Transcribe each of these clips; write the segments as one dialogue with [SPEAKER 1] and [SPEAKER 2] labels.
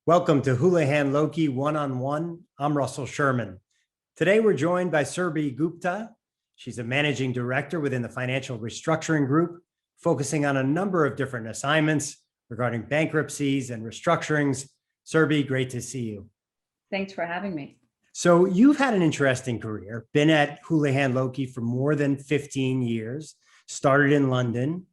[SPEAKER 1] Welcome to Houlihan Lokey One-on-One. I'm Russell Sherman. Today, we're joined by Surbhi Gupta. She's a managing director within the Financial Restructuring Group, focusing on a number of different assignments regarding bankruptcies and restructurings. Surbhi, great to see you.
[SPEAKER 2] Thanks for having me.
[SPEAKER 1] So you've had an interesting career, been at Houlihan Lokey for more than 15 years, started in London,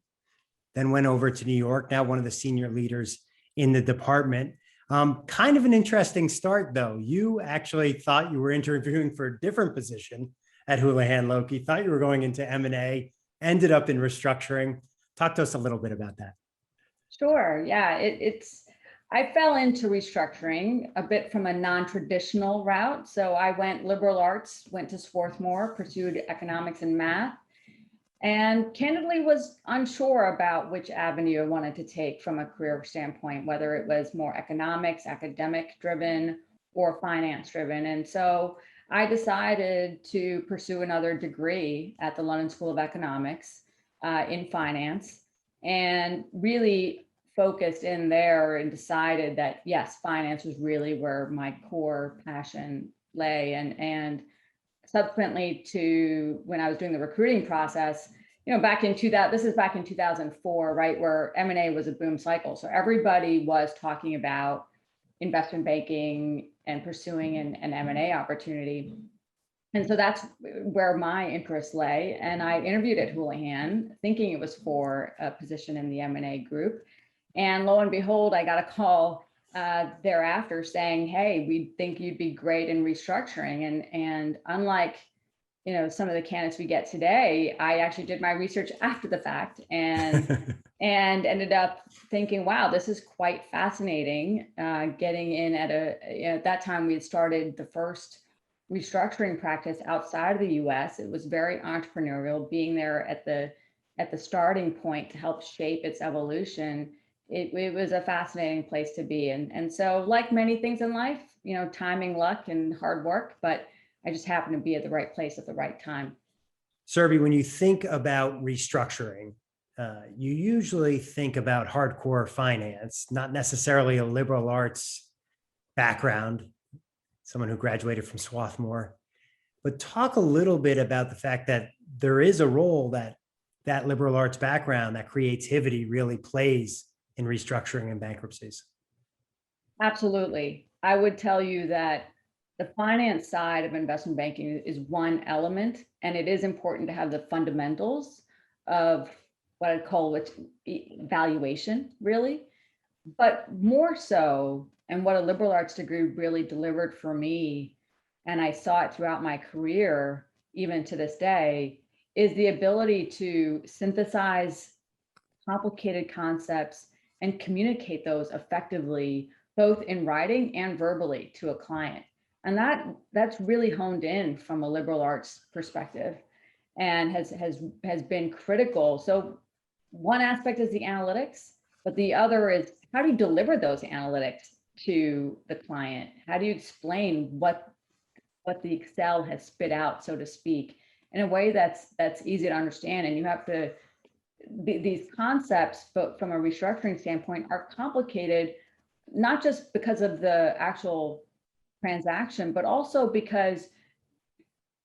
[SPEAKER 1] then went over to New York, now one of the senior leaders in the department. Kind of an interesting start, though. You actually thought you were interviewing for a different position at Houlihan Lokey, thought you were going into M&A, ended up in restructuring. Talk to us a little bit about that.
[SPEAKER 2] Sure. Yeah, I fell into restructuring a bit from a non-traditional route. So I went liberal arts, went to Swarthmore, pursued economics and math, and candidly was unsure about which avenue I wanted to take from a career standpoint, whether it was more economics, academic driven, or finance driven. And so I decided to pursue another degree at the London School of Economics in finance, and really focused in there and decided that, yes, finance was really where my core passion lay. And subsequently to when I was doing the recruiting process, back in 2000, this is back in 2004, right, where M&A was a boom cycle. So everybody was talking about investment banking and pursuing an M&A opportunity. And so that's where my interest lay. And I interviewed at Houlihan thinking it was for a position in the M&A group. And lo and behold, I got a call thereafter saying, hey, we think you'd be great in restructuring. And unlike, some of the candidates we get today, I actually did my research after the fact and ended up thinking, wow, this is quite fascinating. Getting in at that time, we had started the first restructuring practice outside of the US. It was very entrepreneurial. Being there at the starting point to help shape its evolution, it was a fascinating place to be. And so, like many things in life, timing, luck, and hard work, but I just happened to be at the right place at the right time.
[SPEAKER 1] Surbhi, when you think about restructuring, you usually think about hardcore finance, not necessarily a liberal arts background, someone who graduated from Swarthmore. But talk a little bit about the fact that there is a role that liberal arts background, that creativity really plays in restructuring and bankruptcies.
[SPEAKER 2] Absolutely. I would tell you that the finance side of investment banking is one element, and it is important to have the fundamentals of what I'd call valuation, really. But more so, and what a liberal arts degree really delivered for me, and I saw it throughout my career, even to this day, is the ability to synthesize complicated concepts and communicate those effectively, both in writing and verbally to a client. And that's really honed in from a liberal arts perspective and has been critical. So one aspect is the analytics, but the other is how do you deliver those analytics to the client? How do you explain what the Excel has spit out, so to speak, in a way that's easy to understand? And you have to, these concepts, but from a restructuring standpoint, are complicated, not just because of the actual transaction, but also because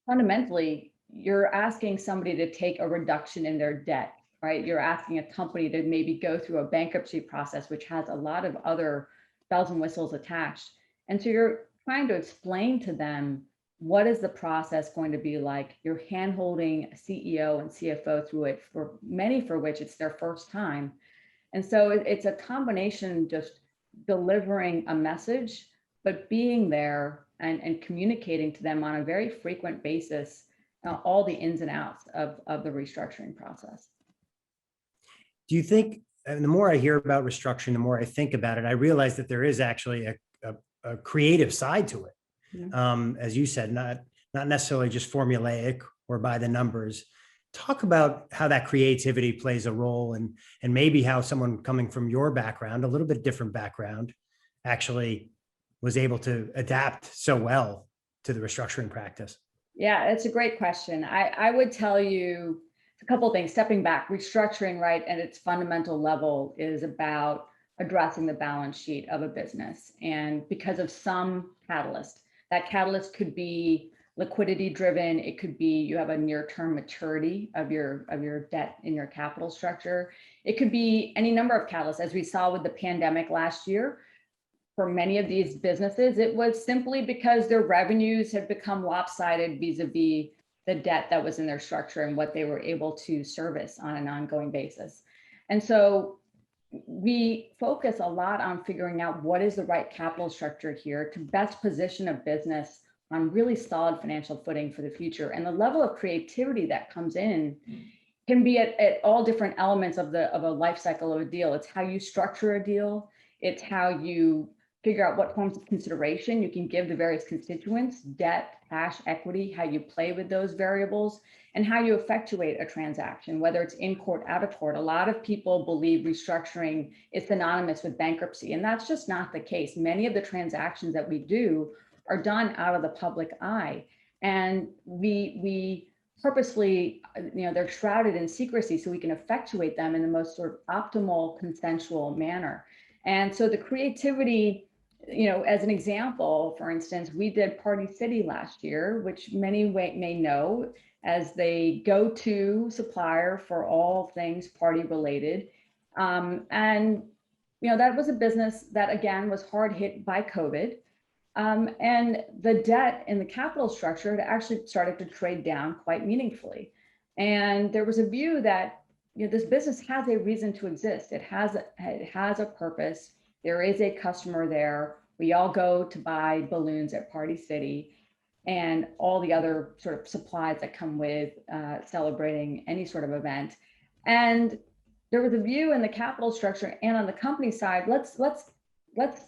[SPEAKER 2] fundamentally you're asking somebody to take a reduction in their debt, right? You're asking a company to maybe go through a bankruptcy process, which has a lot of other bells and whistles attached. And so you're trying to explain to them what is the process going to be like. You're hand-holding a CEO and CFO through it, for many for which it's their first time. And so it's a combination, just delivering a message, but being there and communicating to them on a very frequent basis, all the ins and outs of the restructuring process.
[SPEAKER 1] Do you think, and the more I hear about restructuring, the more I think about it, I realize that there is actually a creative side to it. Yeah. As you said, not necessarily just formulaic or by the numbers. Talk about how that creativity plays a role, and maybe how someone coming from your background, a little bit different background, actually was able to adapt so well to the restructuring practice.
[SPEAKER 2] Yeah, it's a great question. I would tell you a couple of things. Stepping back, restructuring, right, at its fundamental level is about addressing the balance sheet of a business. And because of some catalyst, that catalyst could be liquidity driven. It could be you have a near-term maturity of your debt in your capital structure. It could be any number of catalysts, as we saw with the pandemic last year. For many of these businesses, it was simply because their revenues had become lopsided vis-a-vis the debt that was in their structure and what they were able to service on an ongoing basis. And so we focus a lot on figuring out what is the right capital structure here to best position a business on really solid financial footing for the future. And the level of creativity that comes in can be at all different elements of a life cycle of a deal. It's how you structure a deal. It's how you figure out what forms of consideration you can give the various constituents, debt, cash, equity, how you play with those variables, and how you effectuate a transaction, whether it's in court, out of court. A lot of people believe restructuring is synonymous with bankruptcy, and that's just not the case. Many of the transactions that we do are done out of the public eye, and we purposely, they're shrouded in secrecy so we can effectuate them in the most sort of optimal consensual manner. And so the creativity, as an example, for instance, we did Party City last year, which many may know as the go-to supplier for all things party related. And that was a business that, again, was hard hit by COVID. And the debt in the capital structure had actually started to trade down quite meaningfully. And there was a view that this business has a reason to exist. It has a purpose. There is a customer there. We all go to buy balloons at Party City and all the other sort of supplies that come with celebrating any sort of event. And there was a view in the capital structure and on the company side, let's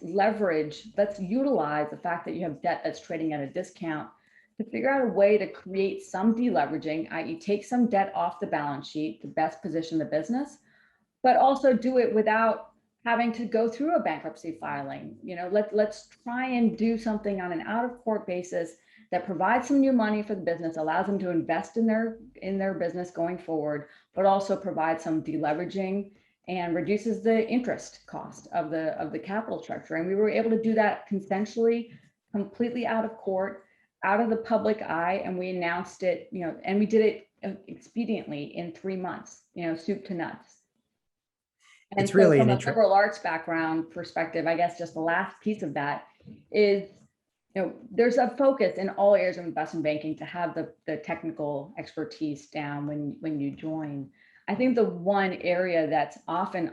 [SPEAKER 2] leverage, let's utilize the fact that you have debt that's trading at a discount to figure out a way to create some deleveraging, i.e. take some debt off the balance sheet to best position the business, but also do it without having to go through a bankruptcy filing. Let's try and do something on an out-of-court basis that provides some new money for the business, allows them to invest in their business going forward, but also provides some deleveraging and reduces the interest cost of the capital structure. And we were able to do that consensually, completely out of court, out of the public eye, and we announced it, and we did it expediently in 3 months, soup to nuts. And
[SPEAKER 1] it's
[SPEAKER 2] so
[SPEAKER 1] really
[SPEAKER 2] from a liberal arts background perspective, I guess just the last piece of that is, there's a focus in all areas of investment banking to have the technical expertise down when you join. I think the one area that's often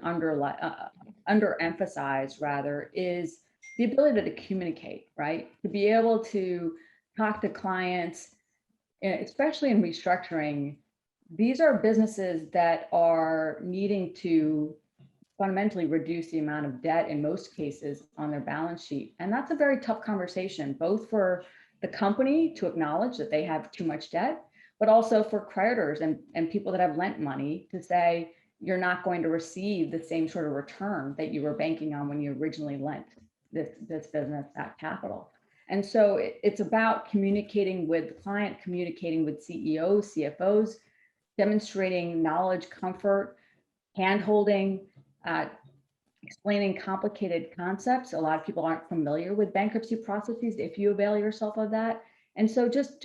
[SPEAKER 2] underemphasized rather is the ability to communicate, right? To be able to talk to clients, especially in restructuring. These are businesses that are needing to fundamentally reduce the amount of debt in most cases on their balance sheet. And that's a very tough conversation, both for the company to acknowledge that they have too much debt, but also for creditors and people that have lent money to say, you're not going to receive the same sort of return that you were banking on when you originally lent this business that capital. And so it's about communicating with the client, communicating with CEOs, CFOs, demonstrating knowledge, comfort, hand-holding, explaining complicated concepts. A lot of people aren't familiar with bankruptcy processes if you avail yourself of that. And so just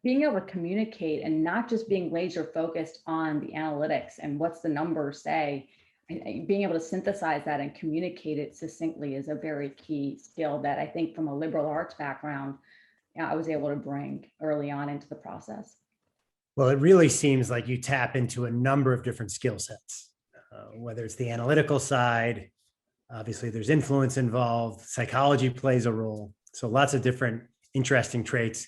[SPEAKER 2] being able to communicate and not just being laser focused on the analytics and what's the numbers say, and being able to synthesize that and communicate it succinctly is a very key skill that I think from a liberal arts background, I was able to bring early on into the process.
[SPEAKER 1] Well, it really seems like you tap into a number of different skill sets, whether it's the analytical side, obviously there's influence involved, psychology plays a role. So lots of different interesting traits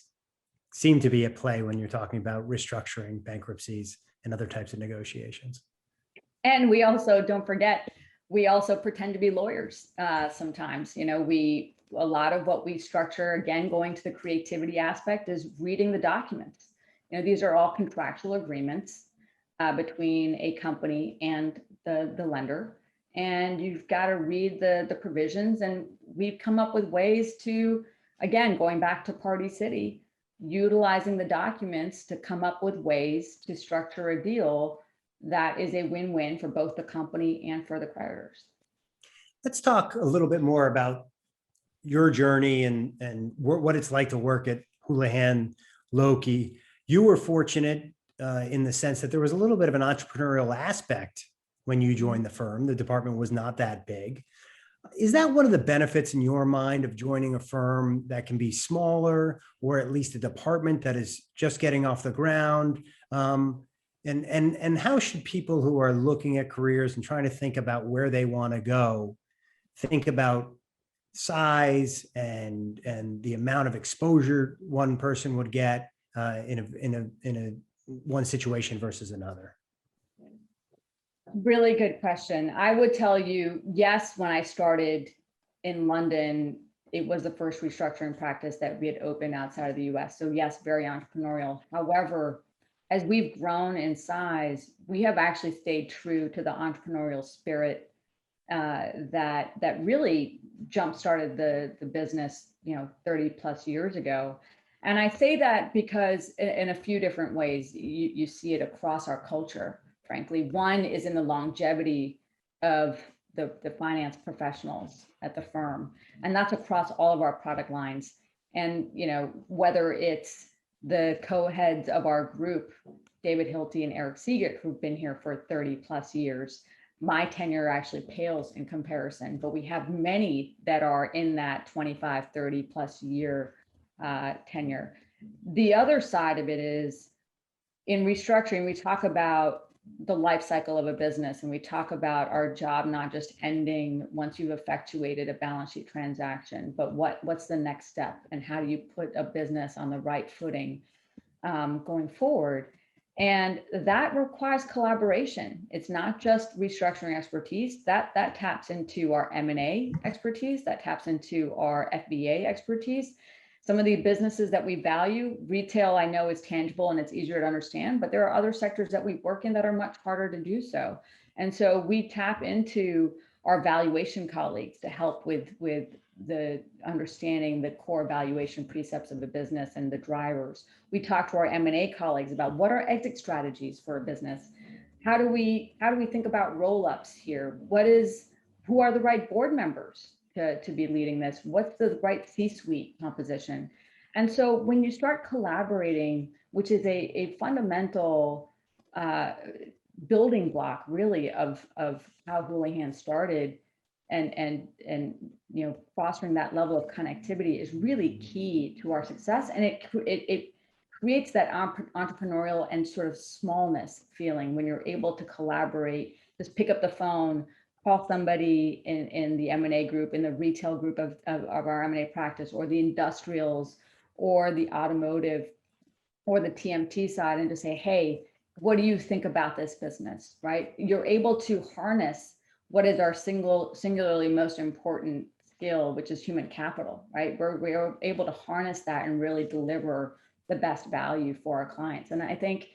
[SPEAKER 1] seem to be at play when you're talking about restructuring, bankruptcies, and other types of negotiations. And
[SPEAKER 2] we also, don't forget, we also pretend to be lawyers sometimes. A lot of what we structure, again, going to the creativity aspect, is reading the documents. These are all contractual agreements between a company and the lender. And you've got to read the provisions. And we've come up with ways to, again, going back to Party City, utilizing the documents to come up with ways to structure a deal that is a win-win for both the company and for the creditors.
[SPEAKER 1] Let's talk a little bit more about your journey and what it's like to work at Houlihan Lokey. You were fortunate in the sense that there was a little bit of an entrepreneurial aspect when you joined the firm. The department was not that big. Is that one of the benefits in your mind of joining a firm that can be smaller, or at least a department that is just getting off the ground? And how should people who are looking at careers and trying to think about where they want to go think about size and the amount of exposure one person would get in a one situation versus another?
[SPEAKER 2] Really good question. I would tell you, yes, when I started in London, it was the first restructuring practice that we had opened outside of the US. So yes, very entrepreneurial. However, as we've grown in size, we have actually stayed true to the entrepreneurial spirit that really jump-started the business, 30 plus years ago. And I say that because in a few different ways, you see it across our culture. Frankly, one is in the longevity of the finance professionals at the firm, and that's across all of our product lines. And whether it's the co-heads of our group, David Hilty and Eric Siegert, who've been here for 30 plus years. My tenure actually pales in comparison, but we have many that are in that 25, 30 plus year tenure. The other side of it is, in restructuring, we talk about the life cycle of a business, and we talk about our job not just ending once you've effectuated a balance sheet transaction, but what's the next step, and how do you put a business on the right footing going forward. And that requires collaboration. It's not just restructuring expertise. That taps into our M&A expertise, that taps into our FBA expertise. Some of the businesses that we value, retail, I know is tangible and it's easier to understand, but there are other sectors that we work in that are much harder to do so. And so we tap into our valuation colleagues to help with the understanding the core valuation precepts of the business and the drivers. We talk to our M&A colleagues about what are exit strategies for a business. How do we think about roll-ups here? Who are the right board members to be leading this? What's the right C-suite composition? And so when you start collaborating, which is a fundamental building block really of how Houlihan started, and fostering that level of connectivity is really key to our success. And it creates that entrepreneurial and sort of smallness feeling when you're able to collaborate, just pick up the phone, call somebody in the M&A group, in the retail group of our M&A practice, or the industrials, or the automotive, or the TMT side, and to say, hey, what do you think about this business, right? You're able to harness what is our singularly most important skill, which is human capital, right? We're able to harness that and really deliver the best value for our clients. And I think,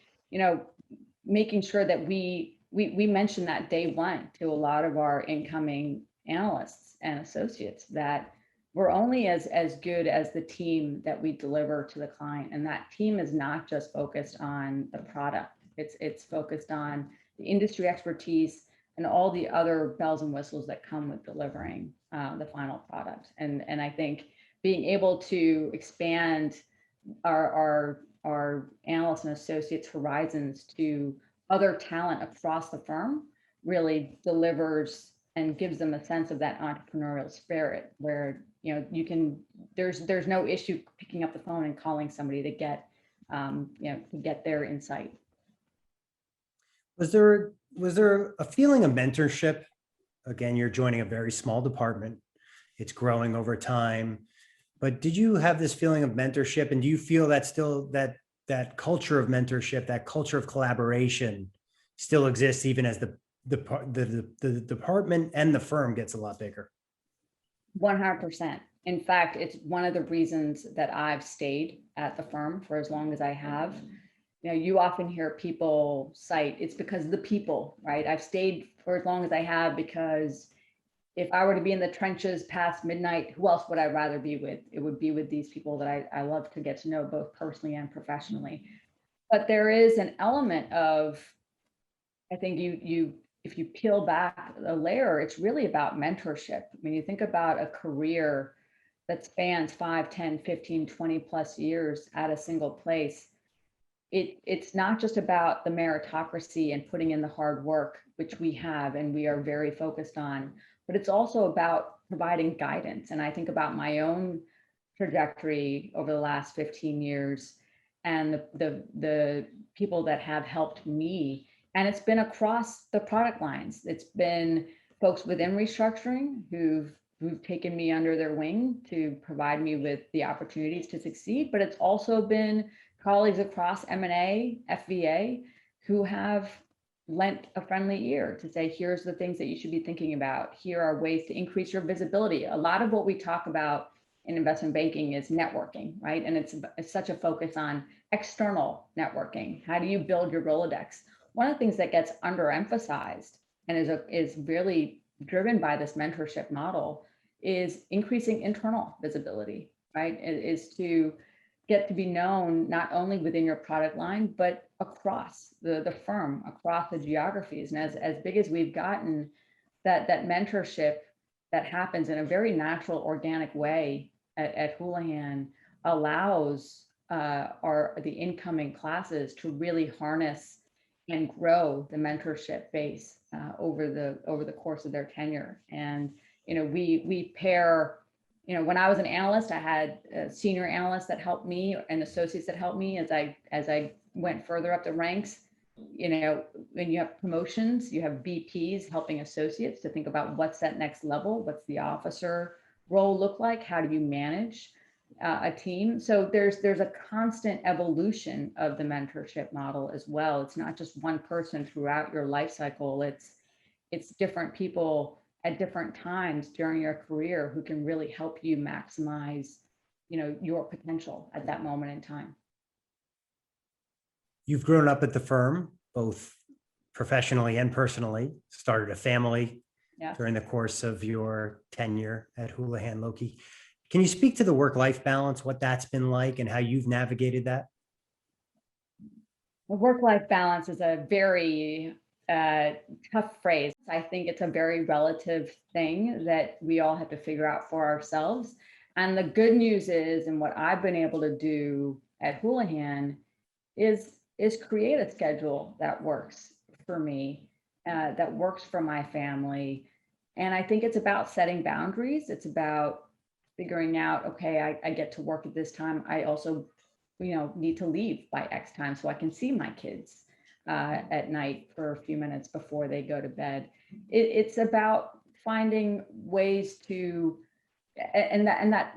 [SPEAKER 2] making sure that we mention that day one to a lot of our incoming analysts and associates, that we're only as good as the team that we deliver to the client. And that team is not just focused on the product. It's focused on the industry expertise and all the other bells and whistles that come with delivering the final product. And I think being able to expand our analysts and associates' horizons to other talent across the firm really delivers and gives them a sense of that entrepreneurial spirit, where there's no issue picking up the phone and calling somebody to get their insight.
[SPEAKER 1] Was there a feeling of mentorship? Again, you're joining a very small department. It's growing over time. But did you have this feeling of mentorship? And do you feel that still that culture of mentorship, that culture of collaboration still exists even as the department and the firm gets a lot bigger?
[SPEAKER 2] 100%. In fact, it's one of the reasons that I've stayed at the firm for as long as I have. You often hear people cite it's because of the people, right? I've stayed for as long as I have because if I were to be in the trenches past midnight, who else would I rather be with? It would be with these people that I love to get to know, both personally and professionally. But there is an element of, I think you if you peel back a layer, it's really about mentorship. I mean, you think about a career that spans 5, 10, 15, 20 plus years at a single place. It's not just about the meritocracy and putting in the hard work, which we have and we are very focused on, but it's also about providing guidance. And I think about my own trajectory over the last 15 years and the people that have helped me. And it's been across the product lines. It's been folks within restructuring who've taken me under their wing to provide me with the opportunities to succeed, but it's also been colleagues across M&A, FVA, who have lent a friendly ear to say, here's the things that you should be thinking about. Here are ways to increase your visibility. A lot of what we talk about in investment banking is networking, right? And it's such a focus on external networking. How do you build your Rolodex? One of the things that gets underemphasized and is really driven by this mentorship model is increasing internal visibility, right? It is to get to be known not only within your product line, but across the firm, across the geographies. And as big as we've gotten, that mentorship that happens in a very natural, organic way at Houlihan allows the incoming classes to really harness and grow the mentorship base over the course of their tenure. And we pair. When I was an analyst, I had senior analysts that helped me and associates that helped me as I went further up the ranks. When you have promotions, you have VPs helping associates to think about what's that next level, what's the officer role look like, how do you manage a team. So there's a constant evolution of the mentorship model as well. It's not just one person throughout your life cycle. It's different people at different times during your career who can really help you maximize, your potential at that moment in time.
[SPEAKER 1] You've grown up at the firm, both professionally and personally, started a family during the course of your tenure at Houlihan Lokey. Can you speak to the work-life balance, what that's been like and how you've navigated that?
[SPEAKER 2] The work-life balance is a very tough phrase. I think it's a very relative thing that we all have to figure out for ourselves. And the good news is, and what I've been able to do at Houlihan is create a schedule that works for me, that works for my family. And I think it's about setting boundaries. It's about figuring out, okay, I get to work at this time. I also, need to leave by X time so I can see my kids at night for a few minutes before they go to bed. It's about finding ways to, and that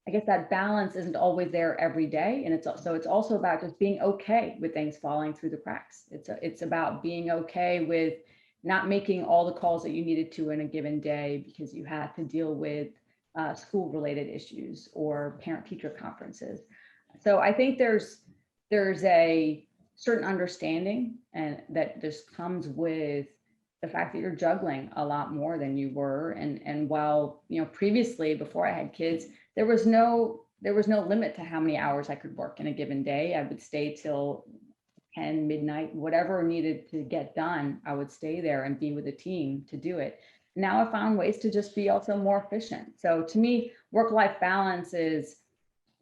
[SPEAKER 2] I guess that balance isn't always there every day. And it's also about just being okay with things falling through the cracks. It's about being okay with not making all the calls that you needed to in a given day because you had to deal with school related issues or parent teacher conferences. So I think there's a certain understanding and that just comes with the fact that you're juggling a lot more than you were. And while, previously before I had kids, there was no limit to how many hours I could work in a given day. I would stay till 10 midnight, whatever needed to get done, I would stay there and be with a team to do it. Now I found ways to just be also more efficient. So to me, work-life balance is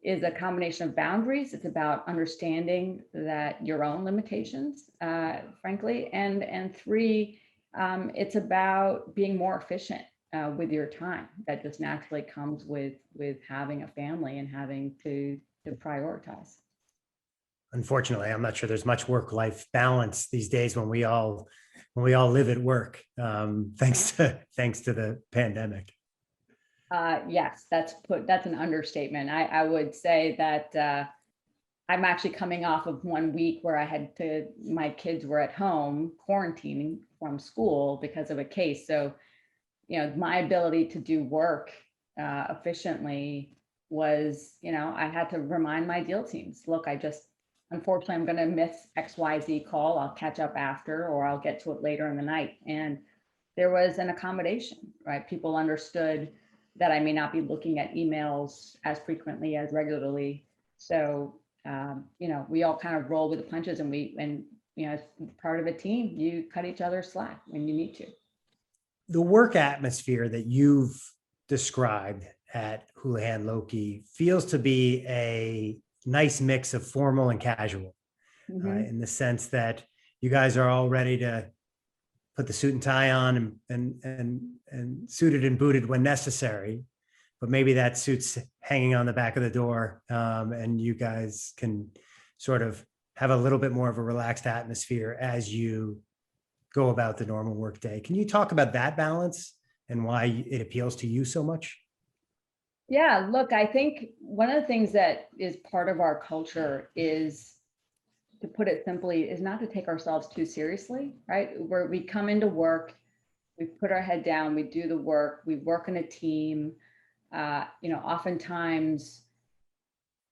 [SPEAKER 2] a combination of boundaries. It's about understanding that your own limitations, frankly, and three, it's about being more efficient with your time. That just naturally comes with having a family and having to prioritize.
[SPEAKER 1] Unfortunately, I'm not sure there's much work-life balance these days when we all live at work, thanks to the pandemic.
[SPEAKER 2] Yes, that's an understatement. I would say that I'm actually coming off of 1 week where my kids were at home quarantining from school because of a case. So, my ability to do work efficiently was, I had to remind my deal teams, look, unfortunately, I'm going to miss XYZ call. I'll catch up after, or I'll get to it later in the night. And there was an accommodation, right? People understood that I may not be looking at emails as frequently as regularly. So, we all kind of roll with the punches and as part of a team, you cut each other slack when you need to.
[SPEAKER 1] The work atmosphere that you've described at Houlihan Lokey feels to be a nice mix of formal and casual, in the sense that you guys are all ready to put the suit and tie on and suited and booted when necessary, but maybe that suit's hanging on the back of the door, and you guys can sort of have a little bit more of a relaxed atmosphere as you go about the normal workday. Can you talk about that balance and why it appeals to you so much?
[SPEAKER 2] Yeah, look, I think one of the things that is part of our culture is, to put it simply, is not to take ourselves too seriously, right? Where we come into work, we put our head down, we do the work, we work in a team. Oftentimes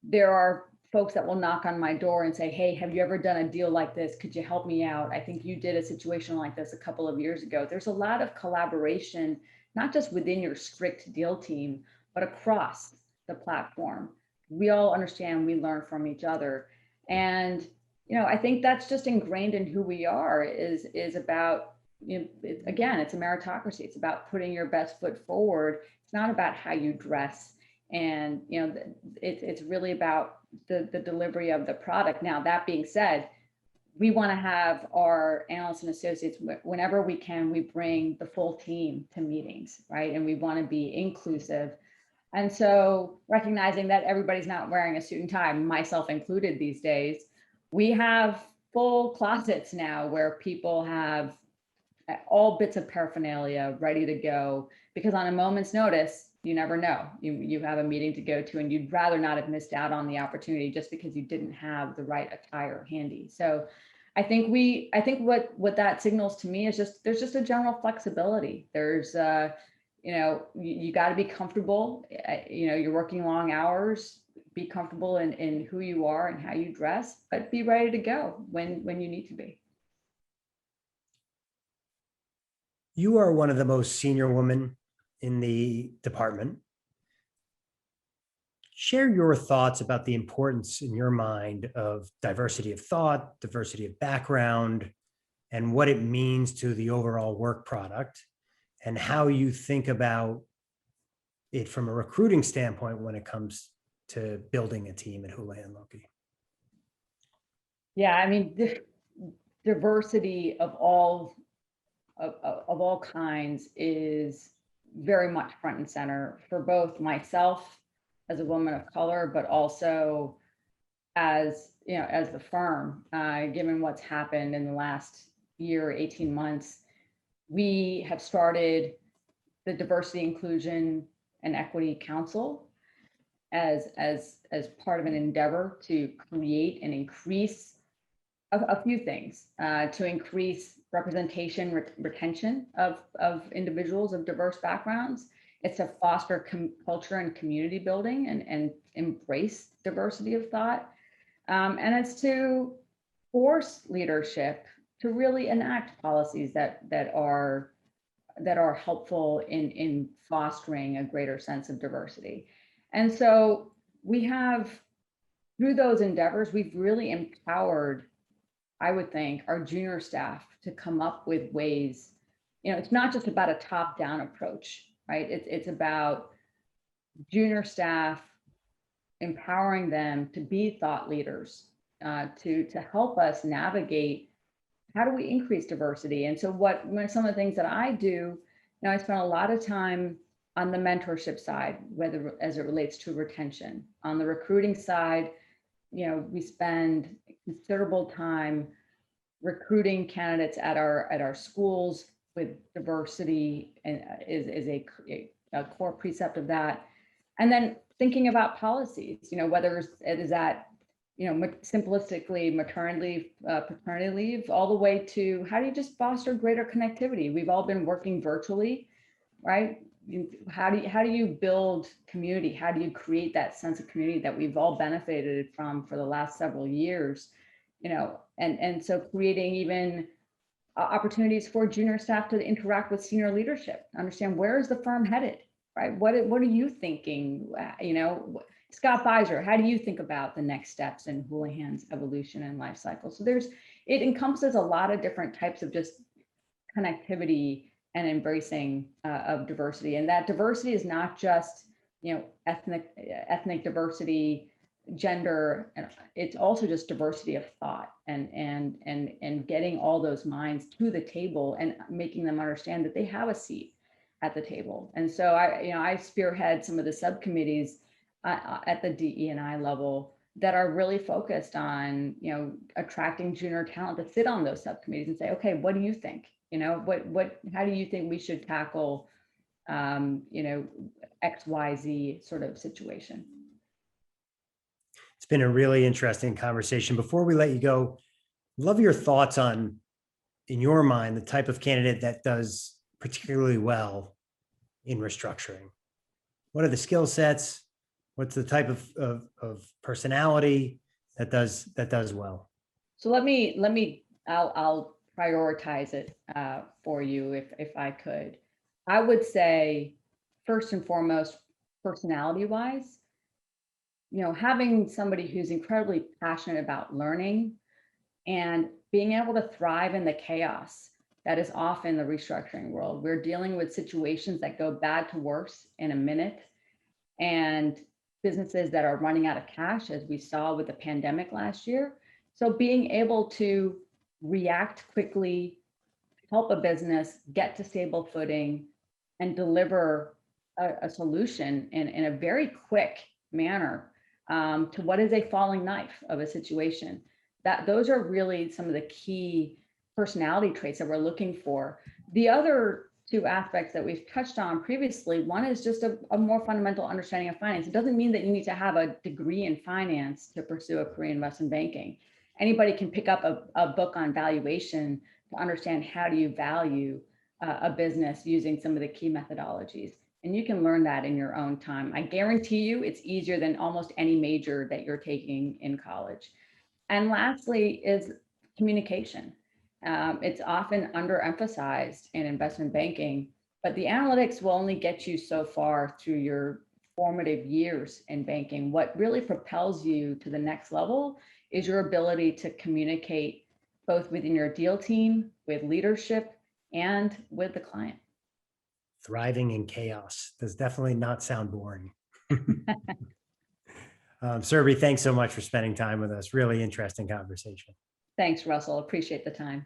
[SPEAKER 2] there are folks that will knock on my door and say, hey, have you ever done a deal like this? Could you help me out? I think you did a situation like this a couple of years ago. There's a lot of collaboration, not just within your strict deal team, but across the platform. We all understand, we learn from each other. And, I think that's just ingrained in who we are, is about, again, it's a meritocracy. It's about putting your best foot forward. It's not about how you dress. And, it's really about the delivery of the product. Now, that being said, we want to have our analysts and associates, whenever we can, we bring the full team to meetings, right? And we want to be inclusive. And so, recognizing that everybody's not wearing a suit and tie, myself included these days, we have full closets now where people have all bits of paraphernalia ready to go, because on a moment's notice, you never know. You have a meeting to go to, and you'd rather not have missed out on the opportunity just because you didn't have the right attire handy. So I think what that signals to me is there's just a general flexibility. There's you got to be comfortable. You're working long hours. Be comfortable in who you are and how you dress, but be ready to go when you need to be.
[SPEAKER 1] You are one of the most senior women in the department. Share your thoughts about the importance in your mind of diversity of thought, diversity of background, and what it means to the overall work product, and how you think about it from a recruiting standpoint when it comes to building a team at Houlihan Lokey.
[SPEAKER 2] Yeah, I mean, diversity of all kinds is very much front and center for both myself as a woman of color, but also as the firm. Given what's happened in the last year, 18 months, we have started the Diversity, Inclusion, and Equity Council as part of an endeavor to create and increase a few things, to increase representation, retention of individuals of diverse backgrounds. It's to foster culture and community building and embrace diversity of thought. And it's to force leadership to really enact policies that are helpful in fostering a greater sense of diversity. And so we have, through those endeavors, we've really empowered, I would think, our junior staff to come up with ways. It's not just about a top-down approach, right? It's about junior staff, empowering them to be thought leaders, to help us navigate how do we increase diversity. And so some of the things that I do, I spend a lot of time on the mentorship side, whether as it relates to retention. On the recruiting side, we spend considerable time recruiting candidates at our schools with diversity, and is a core precept of that. And then thinking about policies, whether it is at, simplistically maternity leave, paternity leave, all the way to how do you just foster greater connectivity? We've all been working virtually, right? How do you build community? How do you create that sense of community that we've all benefited from for the last several years? And so creating even opportunities for junior staff to interact with senior leadership, understand where is the firm headed, right? What are you thinking? Scott Beiser, how do you think about the next steps in Houlihan's evolution and life cycle? So it encompasses a lot of different types of just connectivity and embracing of diversity. And that diversity is not just, ethnic diversity, gender, and it's also just diversity of thought and getting all those minds to the table and making them understand that they have a seat at the table. And so I spearhead some of the subcommittees at the DE&I level that are really focused on, attracting junior talent to sit on those subcommittees and say, okay, what do you think? How do you think we should tackle, XYZ sort of situation?
[SPEAKER 1] It's been a really interesting conversation. Before we let you go, love your thoughts on, in your mind, the type of candidate that does particularly well in restructuring. What are the skill sets? What's the type of personality that does well?
[SPEAKER 2] So I'll prioritize it for you if I could. I would say, first and foremost, personality-wise, having somebody who's incredibly passionate about learning and being able to thrive in the chaos that is often the restructuring world. We're dealing with situations that go bad to worse in a minute, and businesses that are running out of cash, as we saw with the pandemic last year. So being able to react quickly, help a business get to stable footing, and deliver a solution in a very quick manner to what is a falling knife of a situation. Those are really some of the key personality traits that we're looking for. The other two aspects that we've touched on previously, one is just a more fundamental understanding of finance. It doesn't mean that you need to have a degree in finance to pursue a career in investment banking. Anybody can pick up a book on valuation to understand how do you value a business using some of the key methodologies. And you can learn that in your own time. I guarantee you it's easier than almost any major that you're taking in college. And lastly is communication. It's often underemphasized in investment banking, but the analytics will only get you so far through your formative years in banking. What really propels you to the next level is your ability to communicate both within your deal team, with leadership, and with the client.
[SPEAKER 1] Thriving in chaos does definitely not sound boring. Surbhi, thanks so much for spending time with us. Really interesting conversation.
[SPEAKER 2] Thanks, Russell. Appreciate the time.